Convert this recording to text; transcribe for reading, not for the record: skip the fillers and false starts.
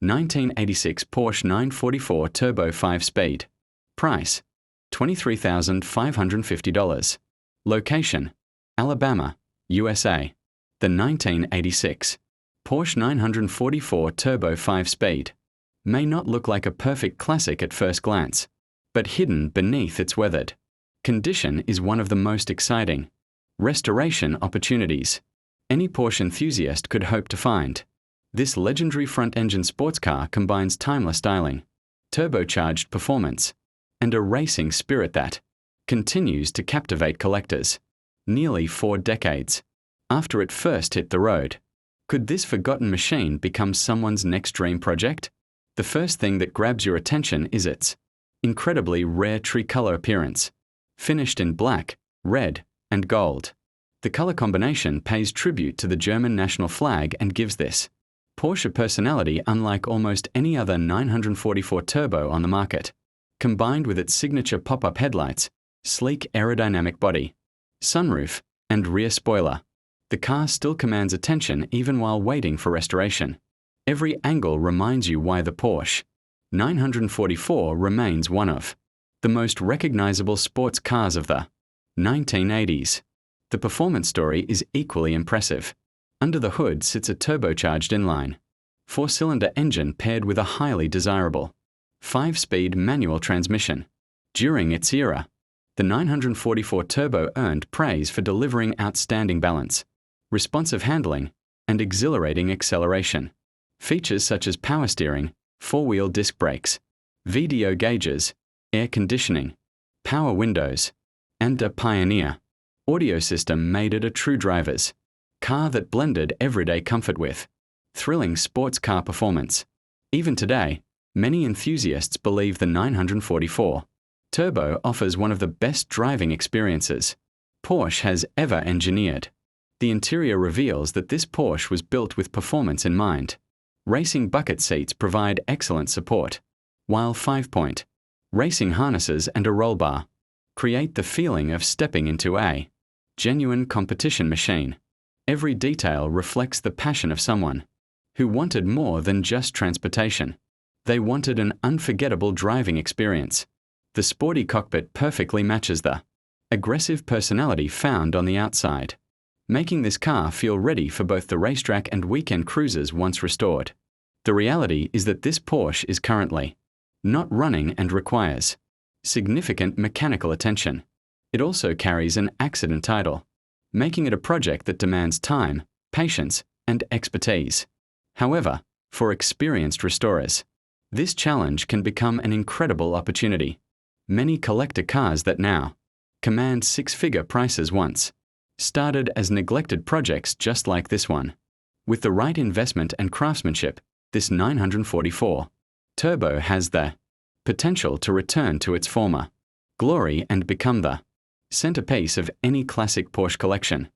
1986 Porsche 944 Turbo 5-Speed. Price: $23,550. Location: Alabama, USA. The 1986 Porsche 944 Turbo 5-Speed may not look like a perfect classic at first glance, but hidden beneath its weathered condition is one of the most exciting restoration opportunities any Porsche enthusiast could hope to find. This legendary front-engine sports car combines timeless styling, turbocharged performance, and a racing spirit that continues to captivate collectors. Nearly 4 decades after it first hit the road, could this forgotten machine become someone's next dream project? The first thing that grabs your attention is its incredibly rare tricolor appearance, finished in black, red, and gold. The color combination pays tribute to the German national flag and gives this Porsche personality unlike almost any other 944 Turbo on the market. Combined with its signature pop-up headlights, sleek aerodynamic body, sunroof, and rear spoiler, the car still commands attention even while waiting for restoration. Every angle reminds you why the Porsche 944 remains one of the most recognizable sports cars of the 1980s. The performance story is equally impressive. Under the hood sits a turbocharged inline 4-cylinder engine paired with a highly desirable 5-speed manual transmission. During its era, the 944 Turbo earned praise for delivering outstanding balance, responsive handling, and exhilarating acceleration. Features such as power steering, 4-wheel disc brakes, VDO gauges, air conditioning, power windows, and a Pioneer audio system made it a true driver's car that blended everyday comfort with thrilling sports car performance. Even today, many enthusiasts believe the 944 Turbo offers one of the best driving experiences Porsche has ever engineered. The interior reveals that this Porsche was built with performance in mind. Racing bucket seats provide excellent support, while 5-point racing harnesses and a roll bar create the feeling of stepping into a genuine competition machine. Every detail reflects the passion of someone who wanted more than just transportation. They wanted an unforgettable driving experience. The sporty cockpit perfectly matches the aggressive personality found on the outside, making this car feel ready for both the racetrack and weekend cruises once restored. The reality is that this Porsche is currently not running and requires significant mechanical attention. It also carries an accident title, making it a project that demands time, patience, and expertise. However, for experienced restorers, this challenge can become an incredible opportunity. Many collector cars that now command 6-figure prices once started as neglected projects just like this one. With the right investment and craftsmanship, this 944 Turbo has the potential to return to its former glory and become the centerpiece of any classic Porsche collection.